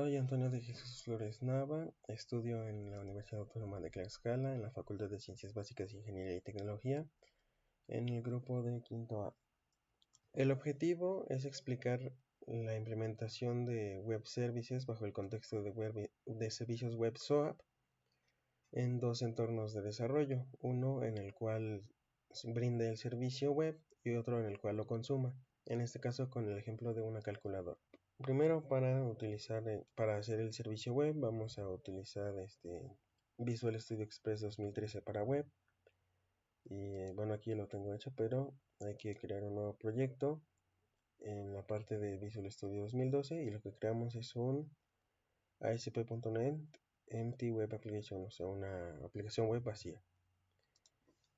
Soy Antonio de Jesús Flores Nava, estudio en la Universidad Autónoma de Tlaxcala, en la Facultad de Ciencias Básicas, Ingeniería y Tecnología, en el grupo de quinto A. El objetivo es explicar la implementación de web services bajo el contexto de servicios web SOAP en dos entornos de desarrollo, uno en el cual brinde el servicio web y otro en el cual lo consuma, en este caso con el ejemplo de una calculadora. Primero, para hacer el servicio web vamos a utilizar Visual Studio Express 2013 para web. Y bueno, aquí lo tengo hecho, pero hay que crear un nuevo proyecto en la parte de Visual Studio 2012 y lo que creamos es un ASP.NET Empty Web Application, o sea, una aplicación web vacía.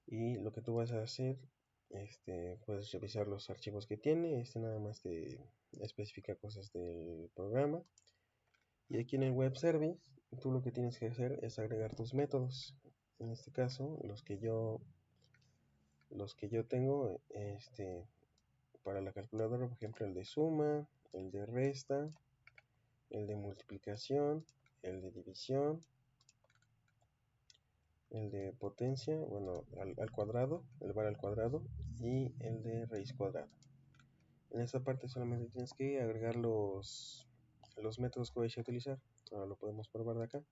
Y lo que tú vas a hacer, puedes revisar los archivos que tiene, nada más te especifica cosas del programa. Y aquí en el web service, tú lo que tienes que hacer es agregar tus métodos. En este caso, los que yo tengo, para la calculadora, por ejemplo, el de suma, el de resta, el de multiplicación, el de división, el de potencia, bueno, al cuadrado, elevar al cuadrado, y el de raíz cuadrada. En esta parte solamente tienes que agregar los métodos que vais a utilizar. Ahora lo podemos probar de acá.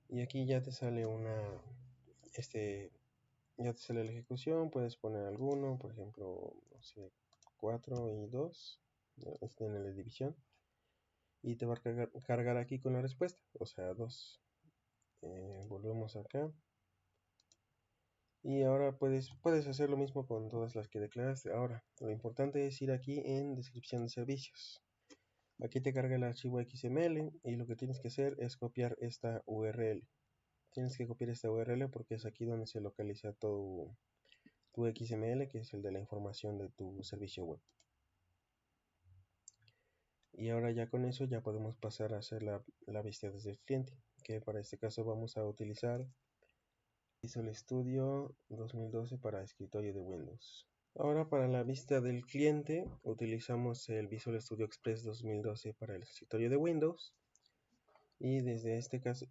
Y aquí ya te sale ya te sale la ejecución, puedes poner alguno, por ejemplo, no sé, 4 y 2, en la división, y te va a cargar aquí con la respuesta, o sea, 2. Volvemos acá, y ahora puedes hacer lo mismo con todas las que declaraste. Ahora, lo importante es ir aquí en descripción de servicios. Aquí te carga el archivo XML, y lo que tienes que hacer es copiar esta URL. Tienes que copiar esta URL porque es aquí donde se localiza tu XML, que es el de la información de tu servicio web. Y ahora ya con eso ya podemos pasar a hacer la vista desde el cliente, que para este caso vamos a utilizar Visual Studio 2012 para escritorio de Windows. Ahora para la vista del cliente utilizamos el Visual Studio Express 2012 para el escritorio de Windows. Y en este caso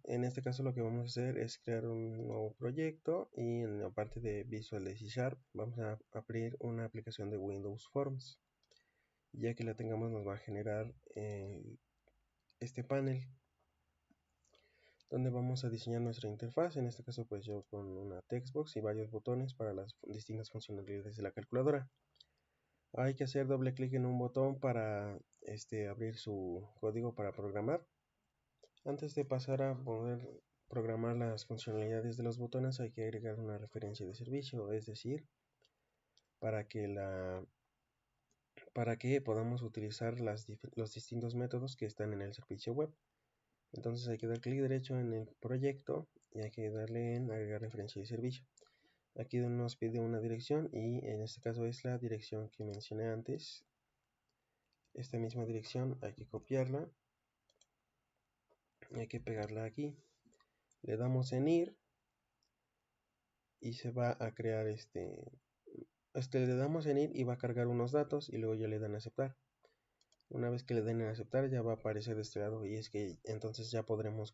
lo que vamos a hacer es crear un nuevo proyecto, y en la parte de Visual de C# vamos a abrir una aplicación de Windows Forms. Ya que la tengamos nos va a generar este panel donde vamos a diseñar nuestra interfaz, en este caso pues yo con una textbox y varios botones para las distintas funcionalidades de la calculadora. Hay que hacer doble clic en un botón para abrir su código para programar. Antes de pasar a poder programar las funcionalidades de los botones hay que agregar una referencia de servicio, es decir, para que podamos utilizar los distintos métodos que están en el servicio web. Entonces hay que dar clic derecho en el proyecto y hay que darle en agregar referencia de servicio. Aquí nos pide una dirección y en este caso es la dirección que mencioné antes. Esta misma dirección hay que copiarla y hay que pegarla aquí. Le damos en ir y se va a crear le damos en ir y va a cargar unos datos y luego ya le dan a aceptar. Una vez que le den a aceptar ya va a aparecer de este lado, y es que entonces ya podremos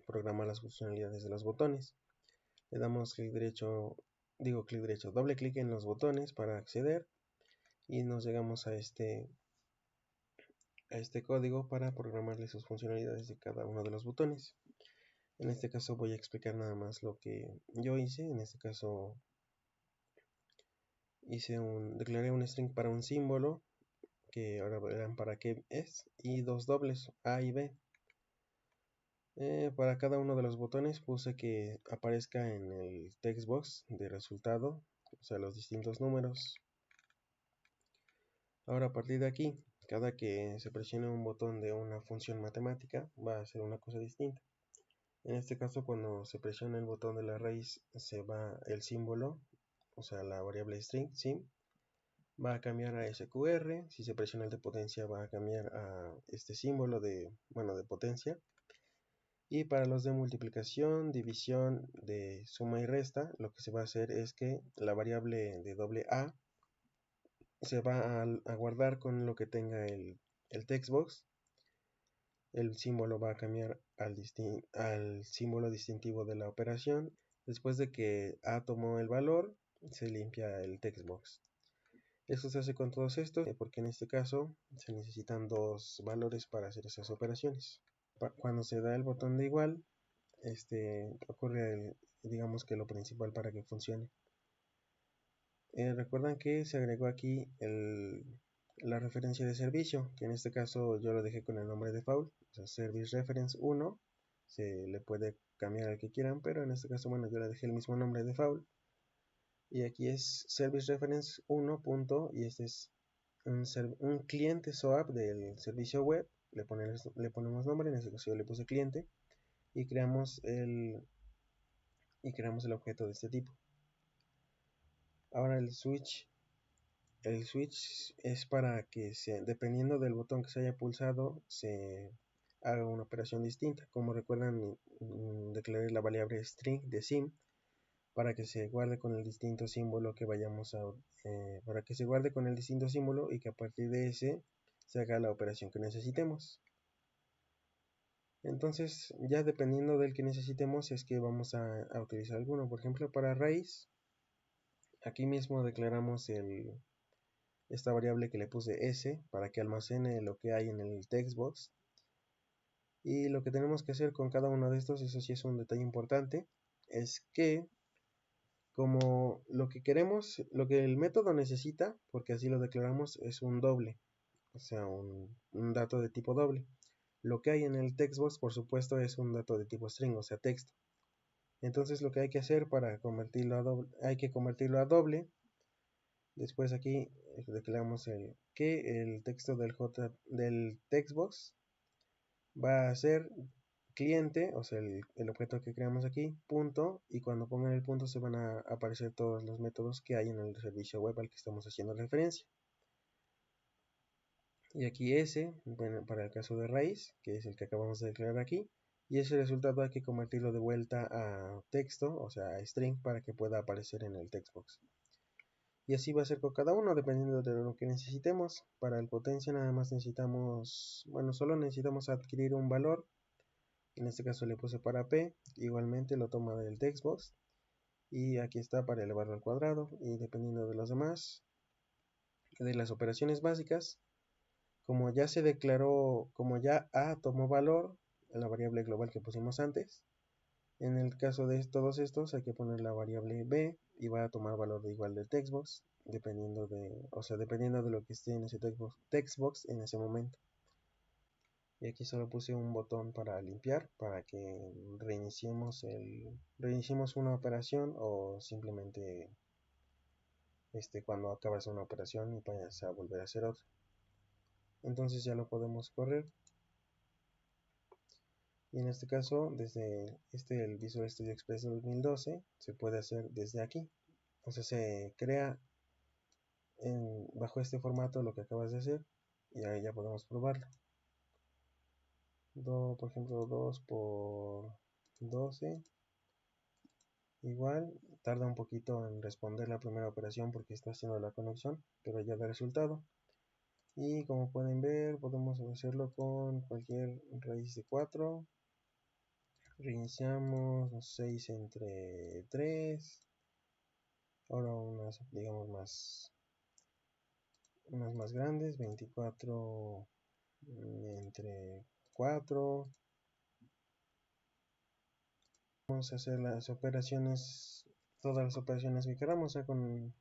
programar las funcionalidades de los botones. Le damos doble clic en los botones para acceder y nos llegamos a este código para programarle sus funcionalidades de cada uno de los botones. En este caso voy a explicar nada más lo que yo hice. En este caso declaré un string para un símbolo, que ahora verán para qué es, y dos dobles A y B. Para cada uno de los botones puse que aparezca en el textbox de resultado, o sea, los distintos números. Ahora a partir de aquí, cada que se presione un botón de una función matemática va a hacer una cosa distinta. En este caso, cuando se presiona el botón de la raíz, se va el símbolo, o sea, la variable string, ¿sí? Va a cambiar a SQR. Si se presiona el de potencia va a cambiar a este símbolo de potencia. Y para los de multiplicación, división, de suma y resta, lo que se va a hacer es que la variable de doble A se va a guardar con lo que tenga el textbox. El símbolo va a cambiar al símbolo distintivo de la operación. Después de que A tomó el valor, se limpia el textbox. Esto se hace con todos estos, porque en este caso se necesitan dos valores para hacer esas operaciones. Cuando se da el botón de igual, ocurre digamos que lo principal para que funcione. Recuerdan que se agregó aquí la referencia de servicio, que en este caso yo lo dejé con el nombre de default, o sea, Service Reference 1, se le puede cambiar al que quieran, pero en este caso, bueno, yo le dejé el mismo nombre de default, y aquí es Service Reference 1. Y este es un cliente SOAP del servicio web, le ponemos nombre, en este caso yo le puse cliente, y creamos el objeto de este tipo. Ahora el switch es para que, dependiendo del botón que se haya pulsado, se haga una operación distinta. Como recuerdan, declaré la variable string de sim para que se guarde con el distinto símbolo que para que se guarde con el distinto símbolo y que a partir de ese se haga la operación que necesitemos. Entonces, ya dependiendo del que necesitemos, es que vamos a utilizar alguno. Por ejemplo, para raíz, aquí mismo declaramos esta variable que le puse s para que almacene lo que hay en el textbox. Y lo que tenemos que hacer con cada uno de estos, eso sí es un detalle importante, es que como lo que queremos, lo que el método necesita, porque así lo declaramos, es un doble, o sea, un dato de tipo doble. Lo que hay en el textbox, por supuesto, es un dato de tipo string, o sea, texto. Entonces lo que hay que hacer para convertirlo a doble, hay que convertirlo a doble. Después aquí declaramos que el texto del textbox va a ser cliente, o sea, el objeto que creamos aquí, punto, y cuando pongan el punto se van a aparecer todos los métodos que hay en el servicio web al que estamos haciendo referencia. Y aquí S, bueno, para el caso de raíz, que es el que acabamos de declarar aquí, y ese resultado hay que convertirlo de vuelta a texto, o sea, a string, para que pueda aparecer en el textbox. Y así va a ser con cada uno, dependiendo de lo que necesitemos. Para el potencia nada más necesitamos, bueno, solo necesitamos adquirir un valor. En este caso le puse para P, igualmente lo toma del textbox. Y aquí está para elevarlo al cuadrado. Y dependiendo de los demás, de las operaciones básicas, como ya se declaró, como ya A tomó valor en la variable global que pusimos antes, en el caso de todos estos hay que poner la variable B y va a tomar valor de igual del textbox, dependiendo de lo que esté en ese textbox en ese momento. Y aquí solo puse un botón para limpiar, para que reiniciemos una operación o simplemente cuando acabas una operación y vayas a volver a hacer otra. Entonces ya lo podemos correr. Y en este caso, desde el Visual Studio Express 2012, se puede hacer desde aquí. O sea, se crea bajo este formato lo que acabas de hacer y ahí ya podemos probarlo. Por ejemplo, 2 por 12. Igual, tarda un poquito en responder la primera operación porque está haciendo la conexión, pero ya da resultado. Y como pueden ver, podemos hacerlo con cualquier raíz de 4. Reiniciamos 6 entre 3. Ahora unas más grandes, 24 entre 4. Vamos a hacer las operaciones, todas las operaciones que queramos ya con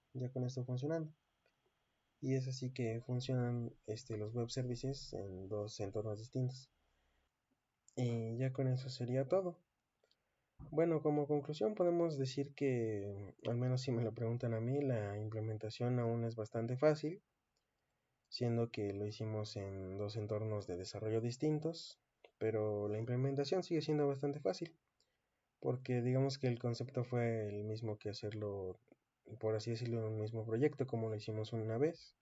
esto funcionando. Y es así que funcionan los web services en dos entornos distintos. Y ya con eso sería todo. Bueno, como conclusión podemos decir que, al menos si me lo preguntan a mí, la implementación aún es bastante fácil, siendo que lo hicimos en dos entornos de desarrollo distintos, pero la implementación sigue siendo bastante fácil, porque digamos que el concepto fue el mismo que hacerlo, por así decirlo, en un mismo proyecto, como lo hicimos una vez.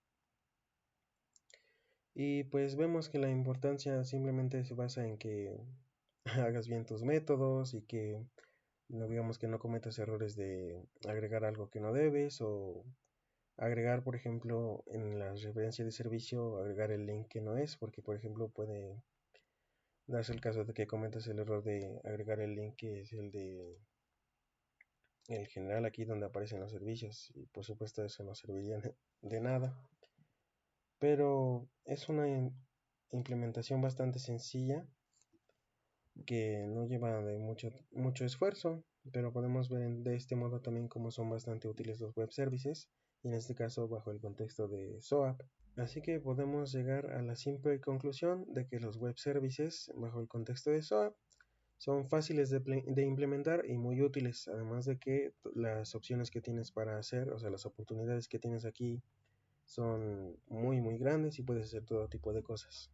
Y pues vemos que la importancia simplemente se basa en que hagas bien tus métodos y que no digamos que no cometas errores de agregar algo que no debes o agregar, por ejemplo, en la referencia de servicio, agregar el link que no es, porque por ejemplo puede darse el caso de que cometas el error de agregar el link que es el de el general aquí donde aparecen los servicios, y por supuesto eso no serviría de nada, pero es una implementación bastante sencilla que no lleva de mucho esfuerzo, pero podemos ver de este modo también cómo son bastante útiles los web services, y en este caso bajo el contexto de SOAP. Así que podemos llegar a la simple conclusión de que los web services bajo el contexto de SOAP son fáciles de implementar y muy útiles, además de que las opciones que tienes para hacer, o sea, las oportunidades que tienes aquí son muy grandes y puedes hacer todo tipo de cosas.